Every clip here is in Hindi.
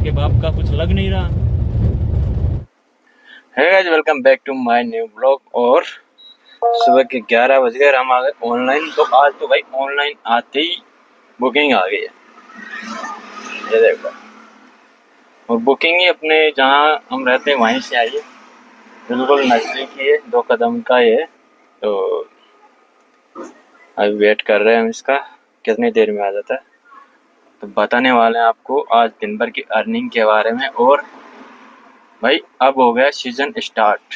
उसके बाप का कुछ लग नहीं रहा। Hey guys, welcome back to my new blog. और सुबह के 11 बज गए, हम आ गए ऑनलाइन। तो आज तो भाई ऑनलाइन आते ही बुकिंग आ गई है, ये देखो। और बुकिंग ही अपने जहाँ हम रहते हैं वहीं से आई है, बिल्कुल नज़दीक ही है, 2 कदम का ही है। तो अभी वेट कर रहे हैं हम इसका, कितनी देर में आ जाता है। तो बताने वाले हैं आपको आज दिन भर की अर्निंग के बारे में। और भाई अब हो गया सीजन स्टार्ट।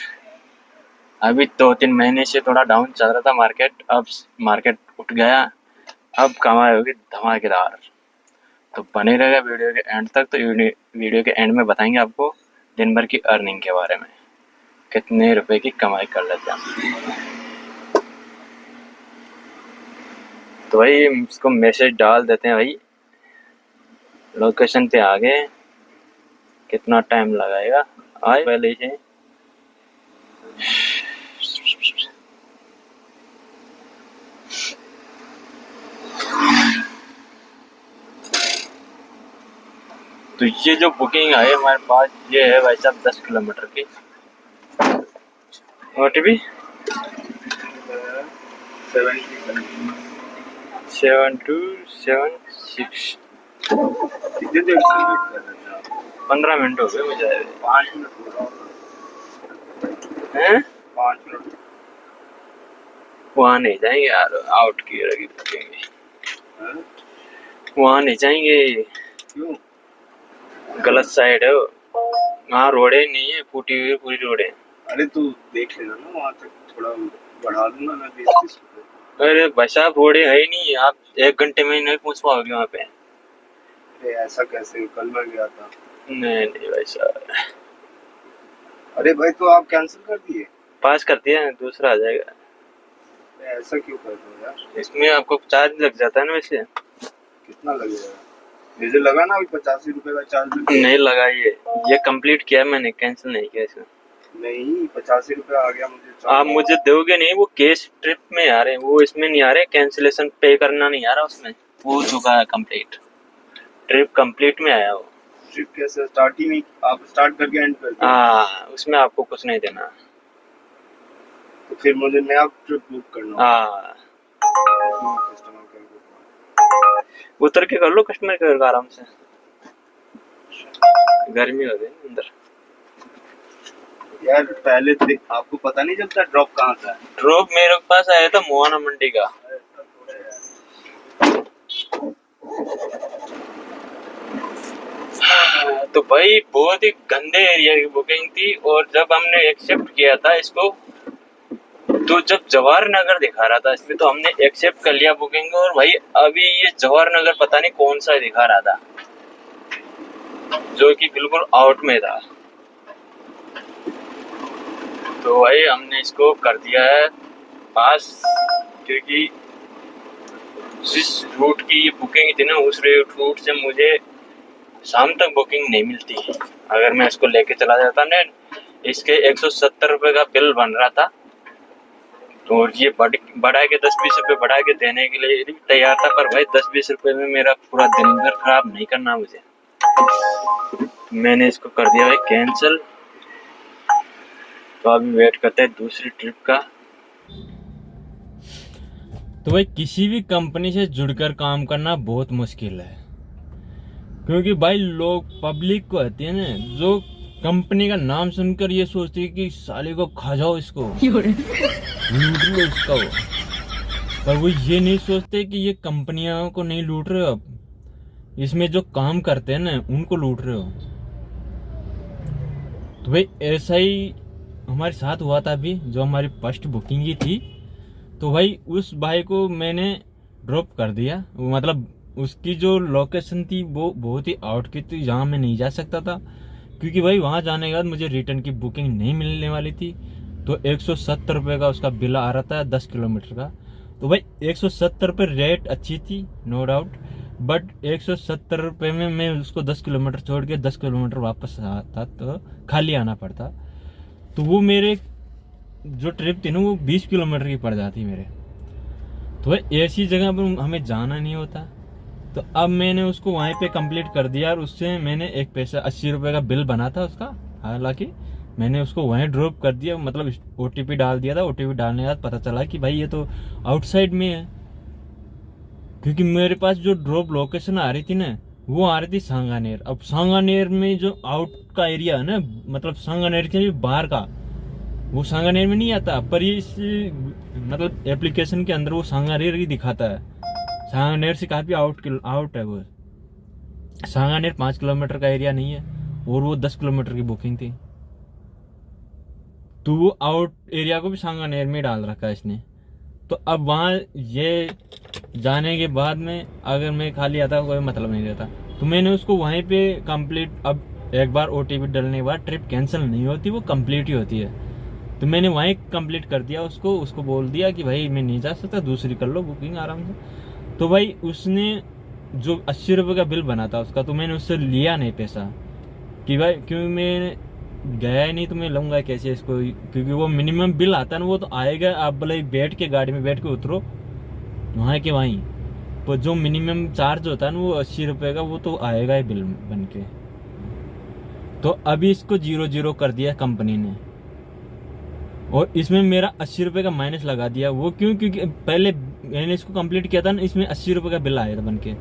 अभी 2-3 महीने से थोड़ा डाउन चल रहा था मार्केट, अब मार्केट उठ गया, अब कमाई होगी धमाकेदार। तो बने रहेगा वीडियो के एंड तक। तो वीडियो के एंड में बताएंगे आपको दिन भर की अर्निंग के बारे में, कितने रुपए की कमाई कर लेते हैं हम। तो भाई इसको मैसेज डाल देते हैं भाई, लोकेशन पे आ गए, कितना टाइम लगाएगा आए पहले ही। तो ये जो बुकिंग है हमारे पास, ये है भाई साहब 10 किलोमीटर की। और भी 7276 कितने देर से वेट कर रहे थे आप? 15 मिनट हो गए मुझे। 5 मिनट हैं 5 मिनट वहाँ नहीं जाएंगे यार, आउट की रहेगी बुकिंग, हैं? वहाँ नहीं जाएंगे, क्यों? गलत साइड है वो। वहाँ रोडे नहीं है, फूटी हुई पूरी रोडे। अरे तू देख लेना ना, वहाँ तक थोड़ा बढ़ा दूंगा मैं 20-30 रुपए। अरे भाई साहब रोडे है ही नहीं, आप 1 घंटे में नहीं पहुँच पाओगे वहाँ पे। अरे ऐसा कैसे, कल मैं गया था। नहीं नहीं भाई साहब, अरे भाई तो आप कैंसिल कर दिए? पास कर दिया, दूसरा आ जाएगा। अरे ऐसा क्यों कर दो यार? इसमें आपको चार्ज लग जाता है ना वैसे। कितना लगेगा? मुझे लगा ना अभी 85 रुपए का चार्ज नहीं लगा, ये कंप्लीट किया मैंने, कैंसिल नहीं किया इसे। नहीं, 85 रुपए आ गया मुझे चार्ज। आप मुझे दोगे नहीं, वो केस ट्रिप में आ रहे हैं, वो इसमें नहीं आ रहे, कैंसिलेशन पे करना नहीं आ रहा उसमें, वो चुका है कंप्लीट, ट्रिप कंप्लीट में आया वो। ट्रिप कैसे स्टार्टिंग में आप स्टार्ट करके एंड कर दिया? हाँ, उसमें आपको कुछ नहीं देना। तो फिर मुझे नया ट्रिप बुक करना होगा। हाँ, कस्टमर केयर को। उतर के कर लो कस्टमर केयर का आराम से, गर्मी हो गई अंदर। यार पहले आपको पता नहीं चलता ड्रॉप कहाँ का है? ड्रॉप मेरे पास आया था मोहना मंडी का। तो भाई बहुत ही गंदे एरिया की बुकिंग थी, और जब हमने एक्सेप्ट किया था इसको, तो जब जवाहर नगर दिखा रहा था इसमें, तो हमने एक्सेप्ट कर लिया बुकिंग। और भाई अभी ये जवाहर नगर पता नहीं कौन सा दिखा रहा था, जो कि बिल्कुल आउट में था। तो भाई हमने इसको कर दिया है पास, क्योंकि जिस रूट की ये बुकिंग थी ना, उस रूट से मुझे शाम तक बुकिंग नहीं मिलती। अगर मैं इसको लेके चला जाता ना, इसके 170 रुपए का बिल बन रहा था, तो ये बढ़ा के 10-20 रुपए बढ़ा के देने के लिए तैयार था। पर भाई 10-20 रुपए में मेरा पूरा दिन भर खराब नहीं करना मुझे, मैंने इसको कर दिया भाई कैंसिल। तो अभी वेट करते हैं दूसरी ट्रिप का। तो भाई किसी भी कंपनी से जुड़कर काम करना बहुत मुश्किल है, क्योंकि भाई लोग पब्लिक को होती है ना, जो कंपनी का नाम सुनकर ये सोचती है कि साले को खा जाओ, इसको लूट लो इसका वो। पर वो ये नहीं सोचते कि ये कंपनियों को नहीं लूट रहे हो आप, इसमें जो काम करते हैं ना उनको लूट रहे हो। तो भाई ऐसा ही हमारे साथ हुआ था अभी, जो हमारी फर्स्ट बुकिंग ही थी। तो भाई उस भाई को मैंने ड्रॉप कर दिया, मतलब उसकी जो लोकेशन थी वो बहुत ही आउट की थी, जहाँ मैं नहीं जा सकता था, क्योंकि भाई वहाँ जाने के बाद मुझे रिटर्न की बुकिंग नहीं मिलने वाली थी। तो 170 रुपये का उसका बिल आ रहा था 10 किलोमीटर का। तो भाई 170 रुपये रेट अच्छी थी, नो डाउट, बट 170 रुपये में मैं उसको 10 किलोमीटर छोड़ के 10 किलोमीटर वापस आता तो खाली आना पड़ता। तो वो मेरे जो ट्रिप थी ना वो 20 किलोमीटर की पड़ जाती मेरे। तो भाई ऐसी जगह पर हमें जाना नहीं होता, तो अब मैंने उसको वहीं पे कंप्लीट कर दिया और उससे मैंने एक पैसा 80 रुपये का बिल बना था उसका, हालांकि मैंने उसको वहीं ड्रॉप कर दिया, मतलब OTP डाल दिया था। OTP डालने के बाद पता चला कि भाई ये तो आउटसाइड में है, क्योंकि मेरे पास जो ड्रॉप लोकेशन आ रही थी ना वो आ रही थी सांगानेर। अब सांगानेर में जो आउट का एरिया है ना, मतलब सांगानेर के बाहर का, वो सांगानेर में नहीं आता, पर ये इस मतलब एप्लीकेशन के अंदर वो सांगानेर ही दिखाता है। सांगानेर से काफी आउट है वो। सांगानेर 5 किलोमीटर का एरिया नहीं है और वो 10 किलोमीटर की बुकिंग थी, तो वो आउट एरिया को भी सांगानेर में डाल रखा है इसने। तो अब वहाँ ये जाने के बाद में अगर मैं खाली आता कोई मतलब नहीं रहता, तो मैंने उसको वहीं पे कंप्लीट, अब एक बार OTP डालने के बाद ट्रिप कैंसिल नहीं होती, वो कंप्लीट ही होती है। तो मैंने वहीं कंप्लीट कर दिया उसको बोल दिया कि भाई मैं नहीं जा सकता, दूसरी कर लो बुकिंग आराम से। तो भाई उसने जो 80 रुपये का बिल बना था उसका, तो मैंने उससे लिया नहीं पैसा, कि भाई क्यों मैं गया ही नहीं तो मैं लूँगा कैसे इसको, क्योंकि वो मिनिमम बिल आता है ना वो तो आएगा। आप भले बैठ के गाड़ी में बैठ के उतरो वहाँ के वहीं, तो जो मिनिमम चार्ज होता है ना वो 80 रुपये का, वो तो आएगा ही बिल बन के। तो अभी इसको 0 कर दिया कंपनी ने और इसमें मेरा 80 रुपये का माइनस लगा दिया। वो क्यों? क्योंकि पहले मैंने इसको कंप्लीट किया था ना, इसमें 80 रुपये का बिल आया था बन के।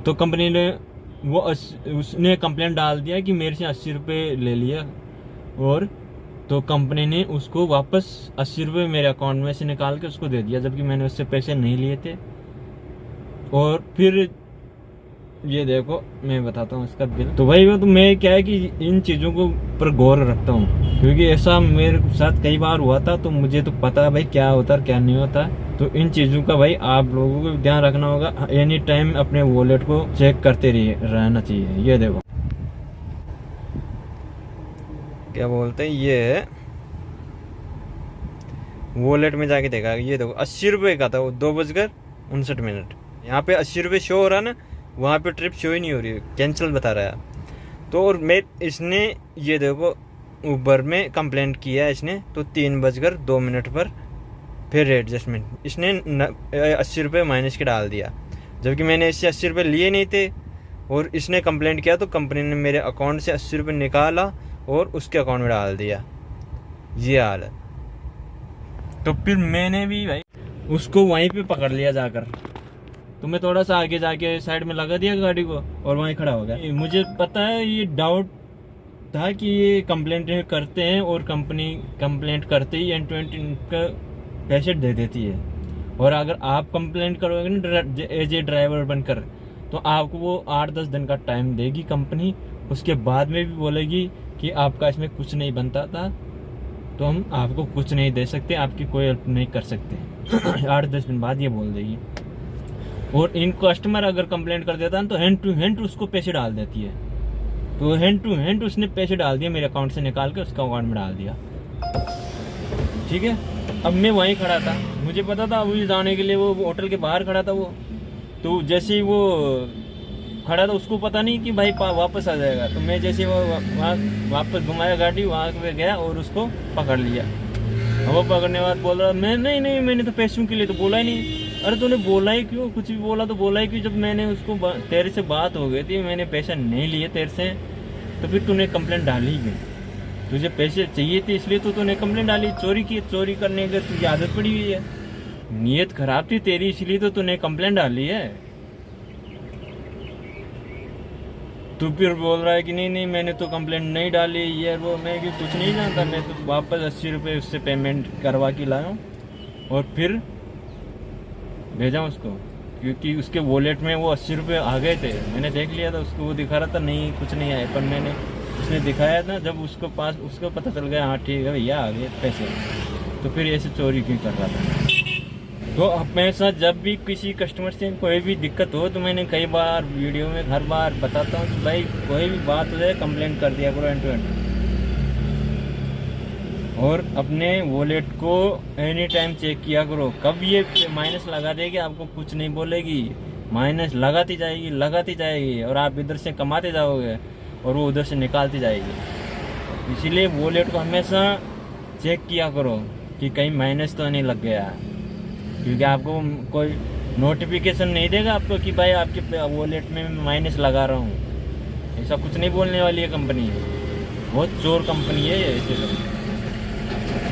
तो कंपनी ने उसने कंप्लेंट डाल दिया कि मेरे से 80 रुपये ले लिया, और तो कंपनी ने उसको वापस 80 रुपये मेरे अकाउंट में से निकाल के उसको दे दिया, जबकि मैंने उससे पैसे नहीं लिए थे। और फिर ये देखो मैं बताता हूँ इसका बिल। तो भाई वो तो मैं क्या है कि इन चीज़ों को पर गौर रखता हूँ, क्योंकि ऐसा मेरे साथ कई बार हुआ था, तो मुझे तो पता है भाई क्या होता है क्या नहीं होता। तो इन चीज़ों का भाई आप लोगों को ध्यान रखना होगा, एनी टाइम अपने वॉलेट को चेक करते रहना चाहिए। ये देखो क्या बोलते हैं, ये वॉलेट में जाके देखा, ये देखो 80 रुपये का था वो, 2:59। यहाँ पे 80 रुपये शो हो रहा ना, वहाँ पे ट्रिप शो ही नहीं हो रही, कैंसिल बता रहा है। तो और मैं इसने ये देखो उबर में कंप्लेंट किया इसने, तो 3:02 पर फिर एडजस्टमेंट इसने 80 रुपये माइनस के डाल दिया, जबकि मैंने इससे 80 रुपये लिए नहीं थे। और इसने कंप्लेंट किया तो कंपनी ने मेरे अकाउंट से 80 रुपये निकाला और उसके अकाउंट में डाल दिया। ये हाल है। तो फिर मैंने भी भाई उसको वहीं पे पकड़ लिया जाकर, तो मैं थोड़ा सा आगे जाके साइड में लगा दिया गाड़ी को और वहीं खड़ा हो गया। मुझे पता है ये डाउट था कि ये कंप्लेंट करते हैं और कंपनी कंप्लेंट करते ही N20 का पैसे दे देती है, और अगर आप कंप्लेंट करोगे ना एज ए ड्राइवर बनकर, तो आपको वो 8-10 दिन का टाइम देगी कंपनी। उसके बाद में भी बोलेगी कि आपका इसमें कुछ नहीं बनता था, तो हम आपको कुछ नहीं दे सकते, आपकी कोई हेल्प नहीं कर सकते। 8-10 दिन बाद ये बोल देगी। और इन कस्टमर अगर कंप्लेंट कर देता है तो हैंड टू हैंड उसको पैसे डाल देती है। तो हैंड टू हैंड उसने पैसे डाल दिए, मेरे अकाउंट से निकाल के उसका अकाउंट में डाल दिया। ठीक है, अब मैं वहीं खड़ा था, मुझे पता था वही जाने के लिए, वो होटल के बाहर खड़ा था वो। तो जैसे ही वो खड़ा था उसको पता नहीं कि भाई वापस आ जाएगा, तो मैं जैसे वो वहाँ वापस घुमाया गाड़ी, वहाँ पे गया और उसको पकड़ लिया। वो पकड़ने के बाद बोल रहा मैं नहीं मैंने तो पैसों के लिए तो बोला ही नहीं। अरे तूने बोला ही क्यों? कुछ भी बोला तो बोला ही क्यों? जब मैंने उसको तेरे से बात हो गई थी, मैंने पैसा नहीं लिए तेरे से, तो फिर तूने कंप्लेंट डाली क्यों? तुझे पैसे चाहिए थे इसलिए तो तूने कंप्लेंट डाली। चोरी की, चोरी करने की तुझे आदत पड़ी हुई है, नीयत खराब थी तेरी, इसलिए तो तूने कंप्लेंट डाली है। तू फिर बोल रहा है कि नहीं मैंने तो कंप्लेंट नहीं डाली, ये वो। मैं कि कुछ नहीं जानता, मैं तो वापस 80 रुपये उससे पेमेंट करवा के लाया हूँ और फिर भेजा उसको, क्योंकि उसके वॉलेट में वो 80 रुपये आ गए थे। मैंने देख लिया था उसको, वो दिखा रहा था नहीं कुछ नहीं आए, पर मैंने उसने दिखाया था, जब उसको पास उसको पता चल गया हाँ ठीक है भैया आ गए पैसे, तो फिर ऐसे चोरी क्यों कर रहा था। तो हमेशा जब भी किसी कस्टमर से कोई भी दिक्कत हो, तो मैंने कई बार वीडियो में हर बार बताता हूँ कि भाई कोई भी बात हो जाए कंप्लेंट कर दिया करो N20। और अपने वॉलेट को एनी टाइम चेक किया करो, कब ये माइनस लगा देगी आपको कुछ नहीं बोलेगी, माइनस लगाती जाएगी और आप इधर से कमाते जाओगे और वो उधर से निकालती जाएगी। इसीलिए वॉलेट को हमेशा चेक किया करो कि कहीं माइनस तो नहीं लग गया, क्योंकि आपको कोई नोटिफिकेशन नहीं देगा आपको कि भाई आपके वॉलेट में माइनस लगा रहा हूँ। ऐसा कुछ नहीं बोलने वाली है कंपनी। बहुत चोर कंपनी है ये ऐसे लोग,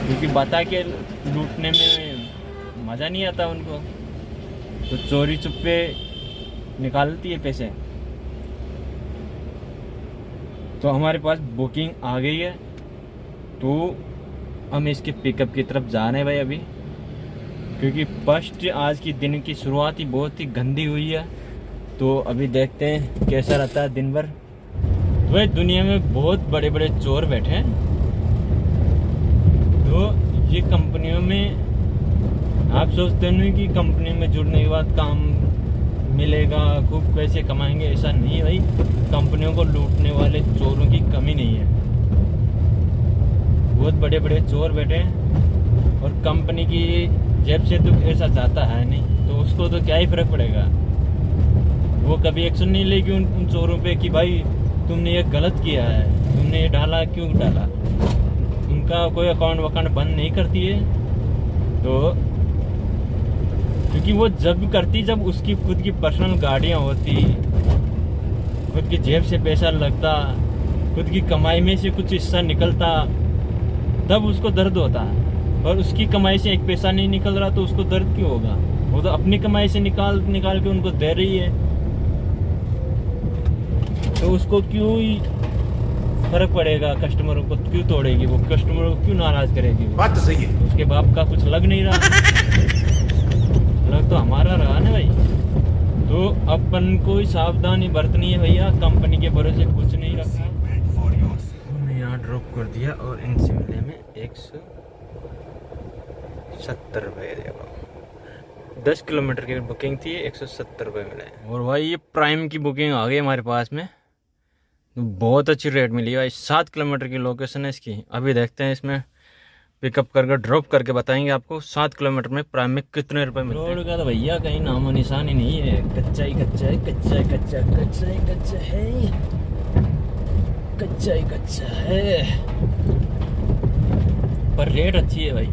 क्योंकि बता के लूटने में मज़ा नहीं आता उनको, तो चोरी चुप्पे निकालती है पैसे। तो हमारे पास बुकिंग आ गई है, तो हम इसके पिकअप की तरफ जा रहे हैं भाई अभी, क्योंकि फर्स्ट आज की दिन की शुरुआत ही बहुत ही गंदी हुई है। तो अभी देखते हैं कैसा रहता है दिन भर। तो भाई दुनिया में बहुत बड़े बड़े चोर बैठे हैं, तो ये कंपनियों में आप सोचते नहीं कि कंपनी में जुड़ने के बाद काम मिलेगा, खूब पैसे कमाएंगे, ऐसा नहीं है भाई। कंपनियों को लूटने वाले चोरों की कमी नहीं है, बहुत बड़े बड़े चोर बैठे हैं, और कंपनी की जेब से तो ऐसा जाता है नहीं, तो उसको तो क्या ही फर्क पड़ेगा। वो कभी एक्शन नहीं लेगी उन चोरों पे कि भाई तुमने ये गलत किया है, तुमने ये डाला क्यों डाला। उनका कोई अकाउंट वकाउंट बंद नहीं करती है, तो क्योंकि वो जब भी करती जब उसकी खुद की पर्सनल गाड़ियाँ होती, खुद की जेब से पैसा लगता, खुद की कमाई में से कुछ हिस्सा निकलता, तब उसको दर्द होता है। और उसकी कमाई से एक पैसा नहीं निकल रहा तो उसको दर्द क्यों होगा। वो तो अपनी कमाई से निकाल के उनको दे रही है, तो उसको क्यों ही फर्क पड़ेगा। कस्टमरों को क्यों तोड़ेगी वो, कस्टमरों को क्यों नाराज करेगी। बात तो सही है। उसके बाप का कुछ लग नहीं रहा, लग तो हमारा रहा ना भाई। तो अपन को ही सावधानी बरतनी है भैया, कंपनी के भरोसे कुछ नहीं रखा। हमने यहाँ ड्रॉप कर दिया और इनसे मिले में 170 रुपये देगा। 10 किलोमीटर की बुकिंग थी, 170 रुपये मिले। और भाई ये प्राइम की बुकिंग आ गई हमारे पास में, बहुत अच्छी रेट मिली भाई। 7 किलोमीटर की लोकेशन है इसकी। अभी देखते हैं इसमें पिकअप करके ड्रॉप करके बताएंगे आपको 7 किलोमीटर में प्राइम में कितने रुपए मिलते हैं। रोड का तो भैया कहीं नामो निशान ही नहीं है, कच्चा ही कच्चा है, कच्चा ही कच्चा, कच्चा ही कच्चा है, कच्चा ही कच्चा है। पर रेट अच्छी है भाई,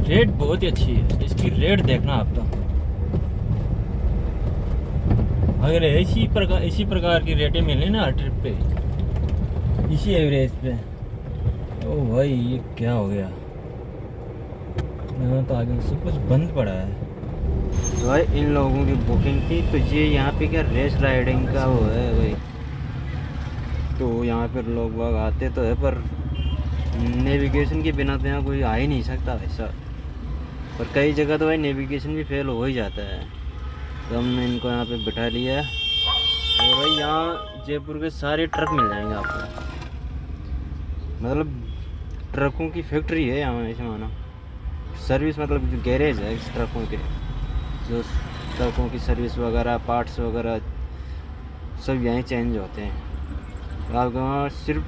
रेट बहुत ही अच्छी है इसकी। रेट देखना आप तो, अगर इसी प्रकार की रेटें मिले ना हर ट्रिप पे, इसी एवरेज पे, ओ भाई ये क्या हो गया। यहाँ तो आगे सब कुछ बंद पड़ा है। तो भाई इन लोगों की बुकिंग थी, तो ये यहाँ पे क्या रेस राइडिंग का वो है भाई। तो यहाँ पर लोग बाग आते तो है, पर नेविगेशन के बिना तो यहाँ कोई आ ही नहीं सकता वैसा। पर कई जगह तो भाई नेविगेशन भी फेल हो ही जाता है। तो हमने इनको यहाँ पे बिठा लिया है। और भाई यहाँ जयपुर के सारे ट्रक मिल जाएंगे आपको, मतलब ट्रकों की फैक्ट्री है यहाँ ऐसे मानो। सर्विस मतलब जो गैरेज है इस ट्रकों के, जो ट्रकों की सर्विस वगैरह, पार्ट्स वगैरह सब यहीं चेंज होते हैं। आपको वहाँ सिर्फ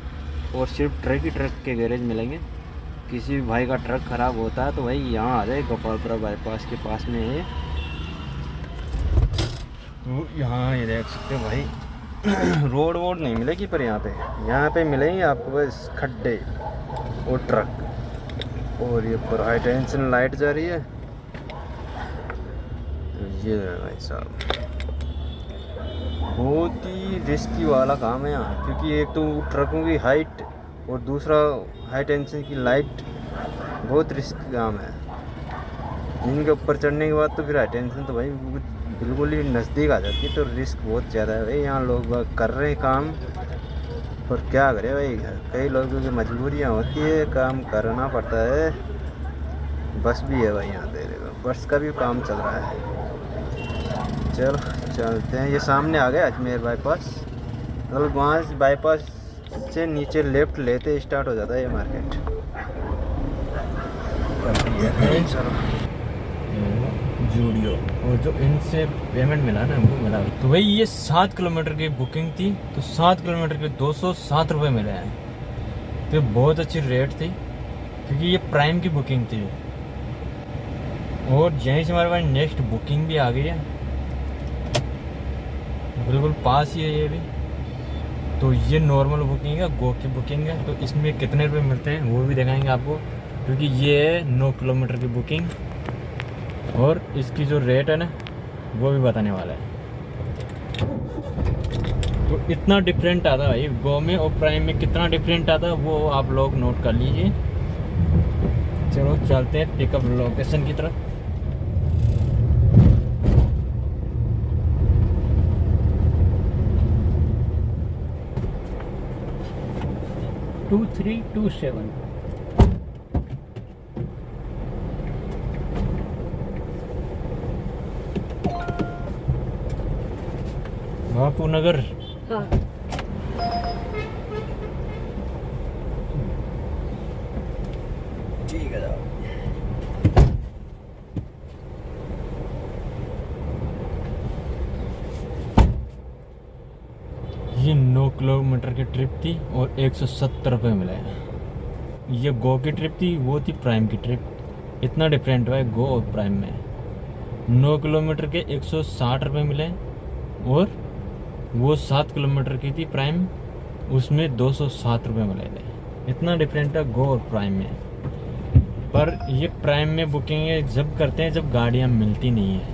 और सिर्फ ट्रक के गैरेज मिलेंगे। किसी भी भाई का ट्रक ख़राब होता है तो भाई यहाँ आ जाए, गोपालपुरा बाईपास के पास में है। तो यहाँ ये देख सकते हो भाई रोड वोड नहीं मिलेगी, पर यहाँ पे मिलेंगे आपको बस खड्डे और ट्रक। और ये पर हाई टेंशन लाइट जा रही है। तो ये भाई साहब बहुत ही रिस्की वाला काम है यहाँ, क्योंकि एक तो ट्रकों की हाइट और दूसरा हाई टेंशन की लाइट, बहुत रिस्की काम है। इनके ऊपर चढ़ने के बाद तो फिर हाई टेंशन तो भाई बिल्कुल ही नज़दीक आ जाती है, तो रिस्क बहुत ज़्यादा है भाई। यहाँ लोग कर रहे हैं काम, पर क्या करें भाई, कई लोगों की मजबूरियाँ होती है, काम करना पड़ता है। बस भी है भाई यहाँ पे, बस का भी काम चल रहा है। चलो चलते हैं, ये सामने आ गया अजमेर बाईपास। मतलब वहाँ से बाईपास से नीचे लेफ्ट लेते स्टार्ट हो जाता है ये मार्केट। चलो जूडियो, और जो इनसे पेमेंट मिला ना हमको मिला। तो भाई ये 7 किलोमीटर की बुकिंग थी, तो 7 किलोमीटर के 207 रुपये मिले हैं। तो बहुत अच्छी रेट थी, क्योंकि ये प्राइम की बुकिंग थी। और यहीं से हमारे पास नेक्स्ट बुकिंग भी आ गई है, बिल्कुल पास ही है ये भी। तो ये नॉर्मल बुकिंग है, गो की बुकिंग है। तो इसमें कितने रुपए मिलते हैं वो भी दिखाएंगे आपको, क्योंकि ये है 9 किलोमीटर की बुकिंग। और इसकी जो रेट है ना वो भी बताने वाला है। तो इतना डिफरेंट आता है भाई गो में और प्राइम में, कितना डिफरेंट आता है वो आप लोग नोट कर लीजिए। चलो चलते हैं पिकअप लोकेशन की तरफ। टू 327 बापू नगर। हाँ। ठीक है जाओ। ये 9 किलोमीटर की ट्रिप थी और 170 रुपये मिले। ये गो की ट्रिप थी, वो थी प्राइम की ट्रिप। इतना डिफरेंट है गो और प्राइम में। 9 किलोमीटर के 160 रुपये मिले और वो 7 किलोमीटर की थी प्राइम, उसमें 207 रुपये मिले थे। इतना डिफरेंट है गो और प्राइम में। पर ये प्राइम में बुकिंग जब करते हैं जब गाड़ियाँ मिलती नहीं है,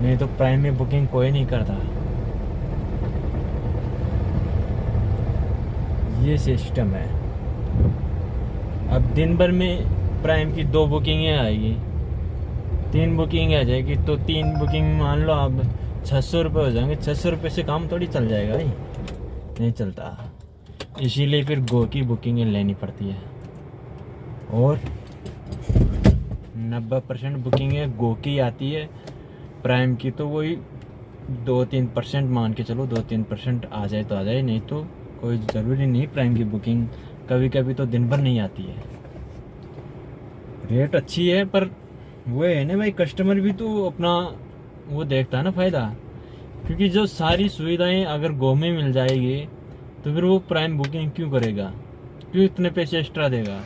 नहीं तो प्राइम में बुकिंग कोई नहीं करता। ये सिस्टम है। अब दिन भर में प्राइम की 2 बुकिंगें आएगी, 3 बुकिंग आ जाएगी, तो 3 बुकिंग मान लो अब 600 रुपये हो जाएंगे। 600 रुपये से काम थोड़ी चल जाएगा भाई, नहीं चलता। इसीलिए फिर गो की बुकिंगें लेनी पड़ती है और 90% बुकिंगें गो की आती है। प्राइम की तो वही 2-3% मान के चलो, 2-3% आ जाए तो आ जाए, नहीं तो कोई ज़रूरी नहीं। प्राइम की बुकिंग कभी कभी तो दिन भर नहीं आती है। रेट अच्छी है पर वो है ना भाई, कस्टमर भी तो अपना वो देखता है ना फ़ायदा। क्योंकि जो सारी सुविधाएं अगर गो में मिल जाएगी तो फिर वो प्राइम बुकिंग क्यों करेगा, क्यों इतने पैसे एक्स्ट्रा देगा।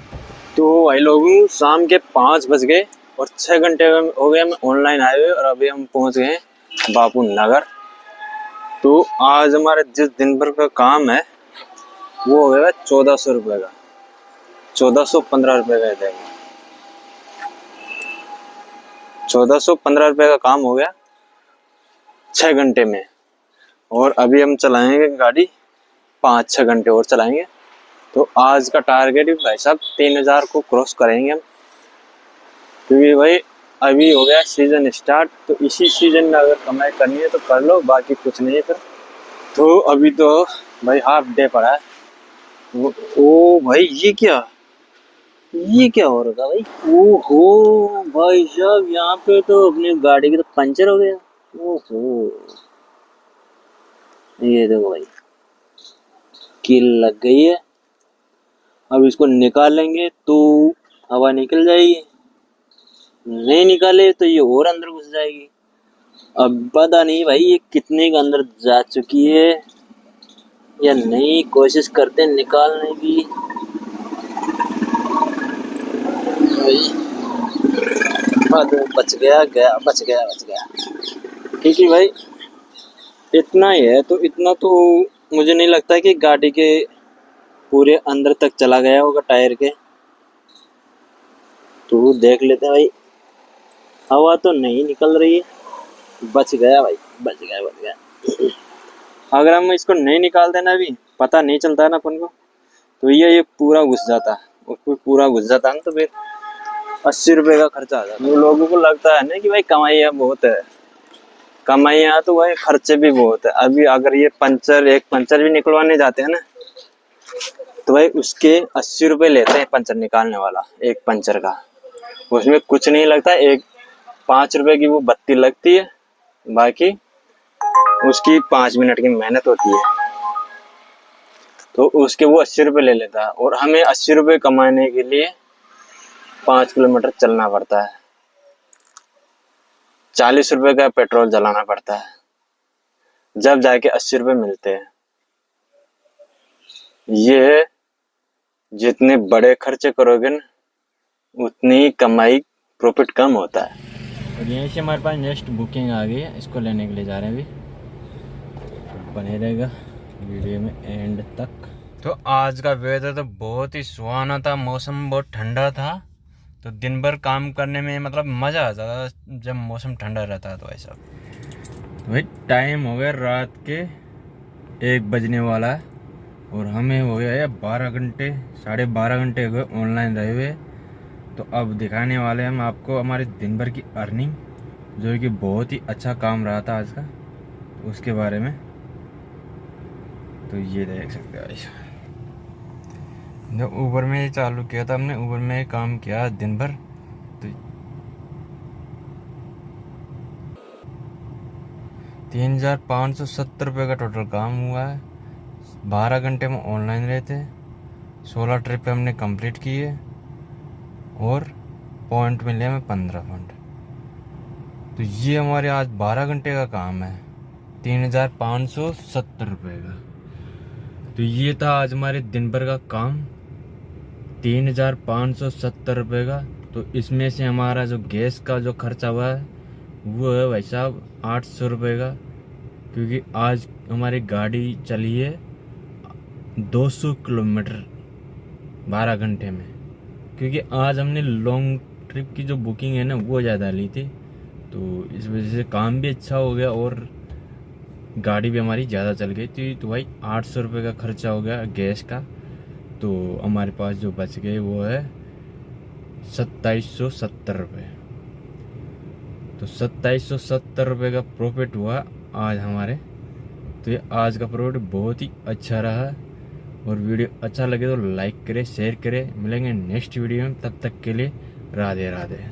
तो भाई लोगों शाम के 5 बज गए और 6 घंटे हो गए हम ऑनलाइन आए हुए और अभी हम पहुंच गए बापू नगर। तो आज हमारे जिस दिन भर का काम है वो हो गया 1400 रुपये का, 1415 रुपये का देगा। 1415 रुपये का काम हो गया 6 घंटे में। और अभी हम चलाएंगे गाड़ी 5-6 घंटे और चलाएंगे। तो आज का टारगेट भी भाई साहब 3000 को क्रॉस करेंगे हम, क्योंकि भाई अभी हो गया सीजन स्टार्ट। तो इसी सीजन में अगर कमाई करनी है तो कर लो, बाकी कुछ नहीं है फिर। तो अभी तो भाई हाफ डे पड़ा है। ओ भाई ये क्या हो रहा भाई? ओहो भाई साहब, यहाँ पे तो अपनी गाड़ी की तो पंचर हो गया। ओहो ये देखो भाई, कील लग गई है। अब इसको निकालेंगे तो हवा निकल जाएगी, नहीं निकाले तो ये और अंदर घुस जाएगी। अब पता नहीं भाई ये कितने के अंदर जा चुकी है या नहीं, कोशिश करते हैं निकालने की। बच गया। ठीक है भाई, इतना ही है। तो इतना तो मुझे नहीं लगता कि गाड़ी के पूरे अंदर तक चला गया होगा टायर के। तो देख लेते हैं भाई, हवा तो नहीं निकल रही है। बच गया भाई, बच गया। अगर हम इसको नहीं निकाल देना अभी, पता नहीं चलता है ना अपन को, तो ये पूरा घुस जाता है। पूरा घुस जाता है ना तो फिर 80 रुपये का खर्चा आ जाता है। लोगों को लगता है ना कि भाई कमाइयाँ बहुत है, कमाइयाँ तो भाई खर्चे भी बहुत है। अभी अगर ये एक पंचर भी निकलवाने जाते हैं ना तो भाई उसके 80 रुपये लेते हैं पंचर निकालने वाला, एक पंचर का। उसमें कुछ नहीं लगता, 5 रुपये की वो बत्ती लगती है, बाकी उसकी 5 मिनट की मेहनत होती है। तो उसके वो 80 रुपये ले लेता है और हमें 80 रुपये कमाने के लिए 5 किलोमीटर चलना पड़ता है, 40 रुपये का पेट्रोल जलाना पड़ता है, जब जाके 80 रुपये मिलते हैं। ये जितने बड़े खर्चे करोगे ना उतनी कमाई प्रॉफिट कम होता है। और यहीं से हमारे पास नेक्स्ट बुकिंग आ गई है, इसको लेने के लिए जा रहे हैं अभी। बने रहेगा वीडियो में एंड तक। तो आज का वेदर तो बहुत ही सुहाना था, मौसम बहुत ठंडा था। तो दिन भर काम करने में मतलब मज़ा आ जाता है जब मौसम ठंडा रहता है। तो ऐसा तो भाई टाइम हो गया रात के 1 बजने वाला है और हमें हो गया है 12 घंटे 12.5 घंटे हो गए ऑनलाइन रहे हुए। तो अब दिखाने वाले हैं हम आपको हमारे दिन भर की अर्निंग, जो कि बहुत ही अच्छा काम रहा था आज का, तो उसके बारे में। तो ये देख सकते हो ऐसा, जब ऊबर में चालू किया था हमने, ऊबर में काम किया दिन भर, तो 3,570 रुपये का टोटल काम हुआ है। 12 घंटे में ऑनलाइन रहे थे, 16 ट्रिप हमने कंप्लीट किए और पॉइंट मिले हमें 15 पॉइंट। तो ये हमारे आज 12 घंटे का काम है, 3,570 रुपये का। तो ये था आज हमारे दिन भर का काम, 3,570 रुपये का। तो इसमें से हमारा जो गैस का जो खर्चा हुआ है वो है भाई साहब 800 रुपये का, क्योंकि आज हमारी गाड़ी चली है 200 किलोमीटर 12 घंटे में, क्योंकि आज हमने लॉन्ग ट्रिप की जो बुकिंग है ना वो ज़्यादा ली थी। तो इस वजह से काम भी अच्छा हो गया और गाड़ी भी हमारी ज़्यादा चल गई थी। तो भाई 800 रुपये का खर्चा हो गया गैस का। तो हमारे पास जो बच गए वो है 2770 रुपये। तो 2770 रुपये का प्रॉफिट हुआ आज हमारे। तो ये आज का प्रॉफिट बहुत ही अच्छा रहा। और वीडियो अच्छा लगे तो लाइक करें, शेयर करें। मिलेंगे नेक्स्ट वीडियो में, तब तक के लिए राधे राधे।